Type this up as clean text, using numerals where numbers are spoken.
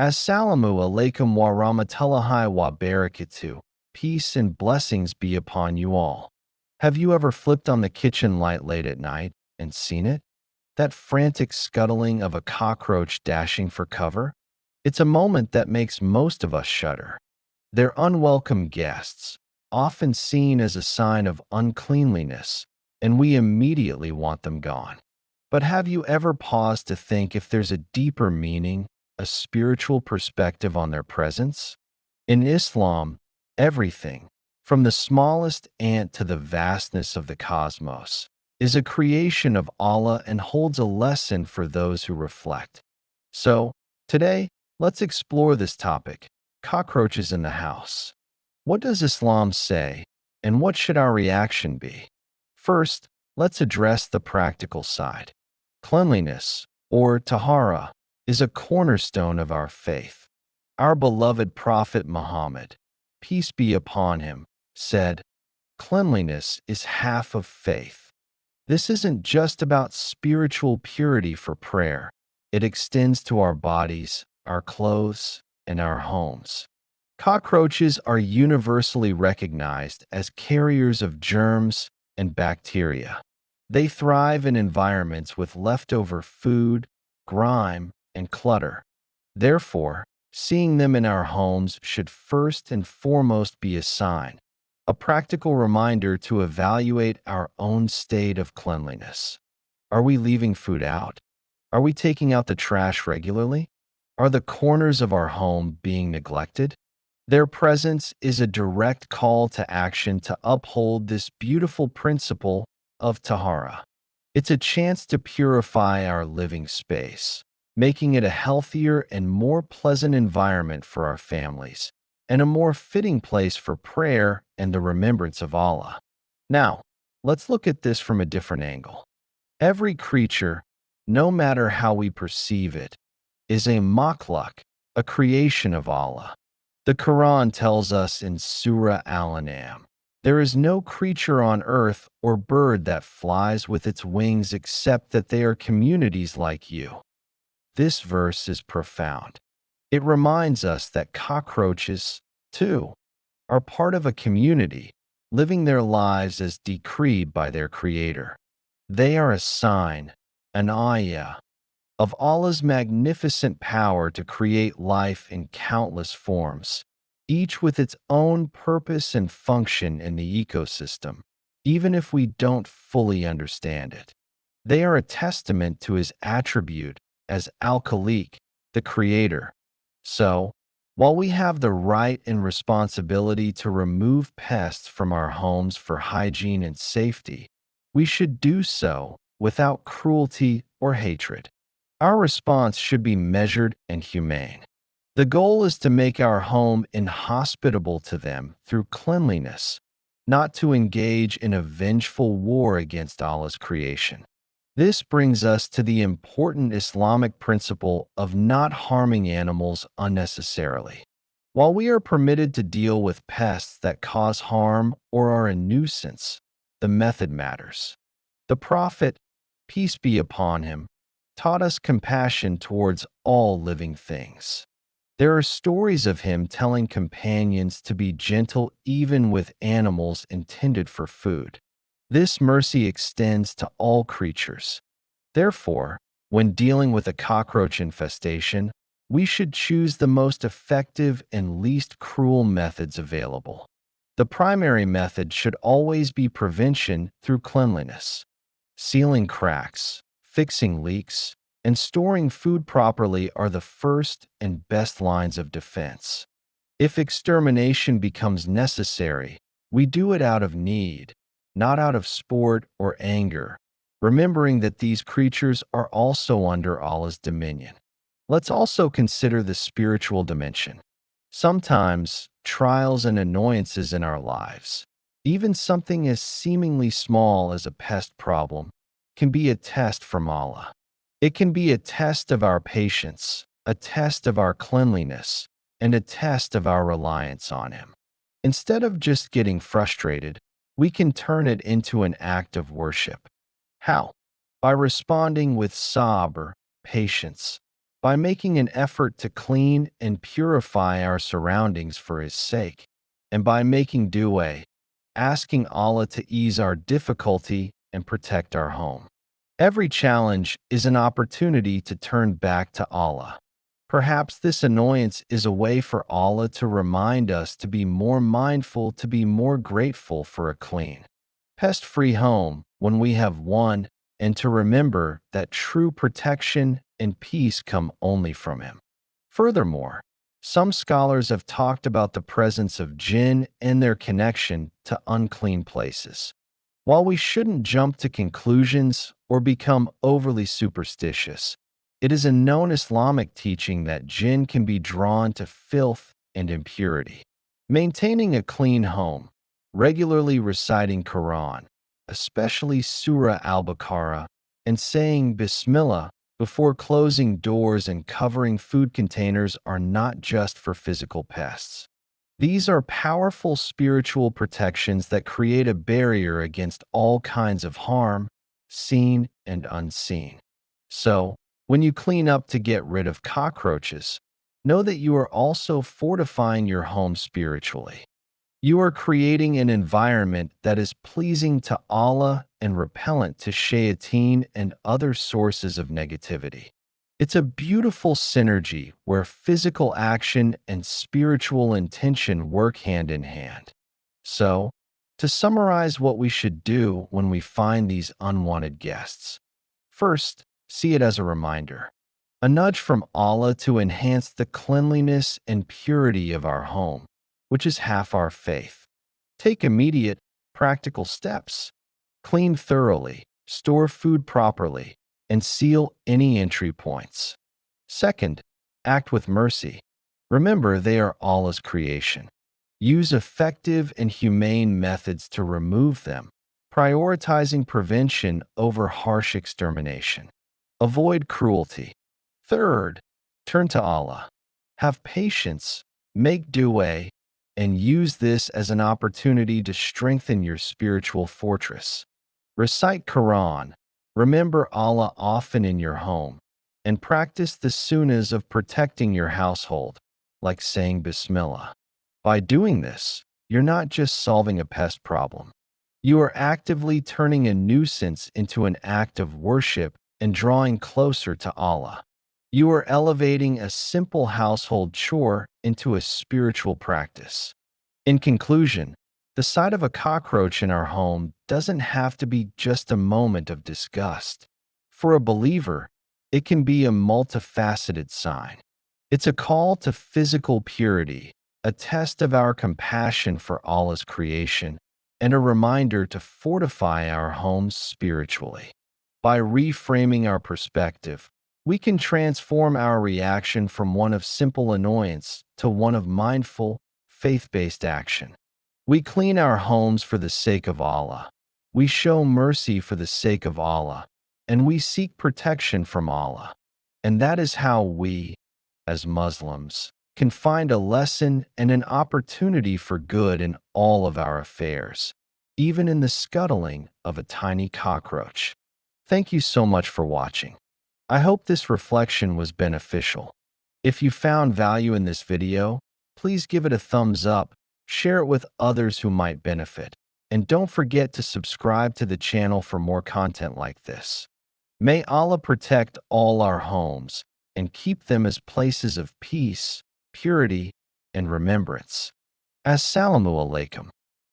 Assalamu alaikum wa rahmatullahi wa barakatuh. Peace and blessings be upon you all. Have you ever flipped on the kitchen light late at night and seen it? That frantic scuttling of a cockroach dashing for cover? It's a moment that makes most of us shudder. They're unwelcome guests, often seen as a sign of uncleanliness, and we immediately want them gone. But have you ever paused to think if there's a deeper meaning, a spiritual perspective on their presence? In Islam, everything, from the smallest ant to the vastness of the cosmos, is a creation of Allah and holds a lesson for those who reflect. So, today, let's explore this topic: cockroaches in the house. What does Islam say, and what should our reaction be? First, let's address the practical side. Cleanliness, or tahara, is a cornerstone of our faith. Our beloved Prophet Muhammad, peace be upon him, said, "Cleanliness is half of faith." This isn't just about spiritual purity for prayer. It extends to our bodies, our clothes, and our homes. Cockroaches are universally recognized as carriers of germs and bacteria. They thrive in environments with leftover food, grime, and clutter. Therefore, seeing them in our homes should first and foremost be a sign, a practical reminder to evaluate our own state of cleanliness. Are we leaving food out? Are we taking out the trash regularly? Are the corners of our home being neglected? Their presence is a direct call to action to uphold this beautiful principle of tahara. It's a chance to purify our living space, making it a healthier and more pleasant environment for our families, and a more fitting place for prayer and the remembrance of Allah. Now, let's look at this from a different angle. Every creature, no matter how we perceive it, is a makhluk, a creation of Allah. The Quran tells us in Surah Al-An'am, "There is no creature on earth or bird that flies with its wings except that they are communities like you." This verse is profound. It reminds us that cockroaches, too, are part of a community, living their lives as decreed by their Creator. They are a sign, an ayah, of Allah's magnificent power to create life in countless forms, each with its own purpose and function in the ecosystem, even if we don't fully understand it. They are a testament to His attribute as Al-Khaliq, the Creator. So, while we have the right and responsibility to remove pests from our homes for hygiene and safety, we should do so without cruelty or hatred. Our response should be measured and humane. The goal is to make our home inhospitable to them through cleanliness, not to engage in a vengeful war against Allah's creation. This brings us to the important Islamic principle of not harming animals unnecessarily. While we are permitted to deal with pests that cause harm or are a nuisance, the method matters. The Prophet, peace be upon him, taught us compassion towards all living things. There are stories of him telling companions to be gentle even with animals intended for food. This mercy extends to all creatures. Therefore, when dealing with a cockroach infestation, we should choose the most effective and least cruel methods available. The primary method should always be prevention through cleanliness. Sealing cracks, fixing leaks, and storing food properly are the first and best lines of defense. If extermination becomes necessary, we do it out of need, not out of sport or anger, remembering that these creatures are also under Allah's dominion. Let's also consider the spiritual dimension. Sometimes, trials and annoyances in our lives, even something as seemingly small as a pest problem, can be a test from Allah. It can be a test of our patience, a test of our cleanliness, and a test of our reliance on Him. Instead of just getting frustrated, we can turn it into an act of worship. How? By responding with sabr, patience. by making an effort to clean and purify our surroundings for His sake, and by making dua, asking Allah to ease our difficulty and protect our home. Every challenge is an opportunity to turn back to Allah. Perhaps this annoyance is a way for Allah to remind us to be more mindful, to be more grateful for a clean, pest-free home when we have one, and to remember that true protection and peace come only from Him. Furthermore, some scholars have talked about the presence of jinn and their connection to unclean places. While we shouldn't jump to conclusions or become overly superstitious, it is a known Islamic teaching that jinn can be drawn to filth and impurity. Maintaining a clean home, regularly reciting Quran, especially Surah Al-Baqarah, and saying Bismillah before closing doors and covering food containers are not just for physical pests. These are powerful spiritual protections that create a barrier against all kinds of harm, seen and unseen. So, when you clean up to get rid of cockroaches, know that you are also fortifying your home spiritually. You are creating an environment that is pleasing to Allah and repellent to shayateen and other sources of negativity. It's a beautiful synergy where physical action and spiritual intention work hand in hand. So, to summarize what we should do when we find these unwanted guests. First, see it as a reminder, a nudge from Allah to enhance the cleanliness and purity of our home, which is half our faith. Take immediate, practical steps. Clean thoroughly, store food properly, and seal any entry points. Second, act with mercy. Remember, they are Allah's creation. Use effective and humane methods to remove them, prioritizing prevention over harsh extermination. Avoid cruelty. Third, turn to Allah. Have patience, make dua, and use this as an opportunity to strengthen your spiritual fortress. Recite Quran, remember Allah often in your home, and practice the sunnahs of protecting your household, like saying Bismillah. By doing this, you're not just solving a pest problem. You are actively turning a nuisance into an act of worship and drawing closer to Allah. You are elevating a simple household chore into a spiritual practice. In conclusion, the sight of a cockroach in our home doesn't have to be just a moment of disgust. For a believer, it can be a multifaceted sign. It's a call to physical purity, a test of our compassion for Allah's creation, and a reminder to fortify our homes spiritually. By reframing our perspective, we can transform our reaction from one of simple annoyance to one of mindful, faith-based action. We clean our homes for the sake of Allah. We show mercy for the sake of Allah. And we seek protection from Allah. And that is how we, as Muslims, can find a lesson and an opportunity for good in all of our affairs, even in the scuttling of a tiny cockroach. Thank you so much for watching. I hope this reflection was beneficial. If you found value in this video, please give it a thumbs up, share it with others who might benefit, and don't forget to subscribe to the channel for more content like this. May Allah protect all our homes and keep them as places of peace, purity, and remembrance. Assalamu alaikum.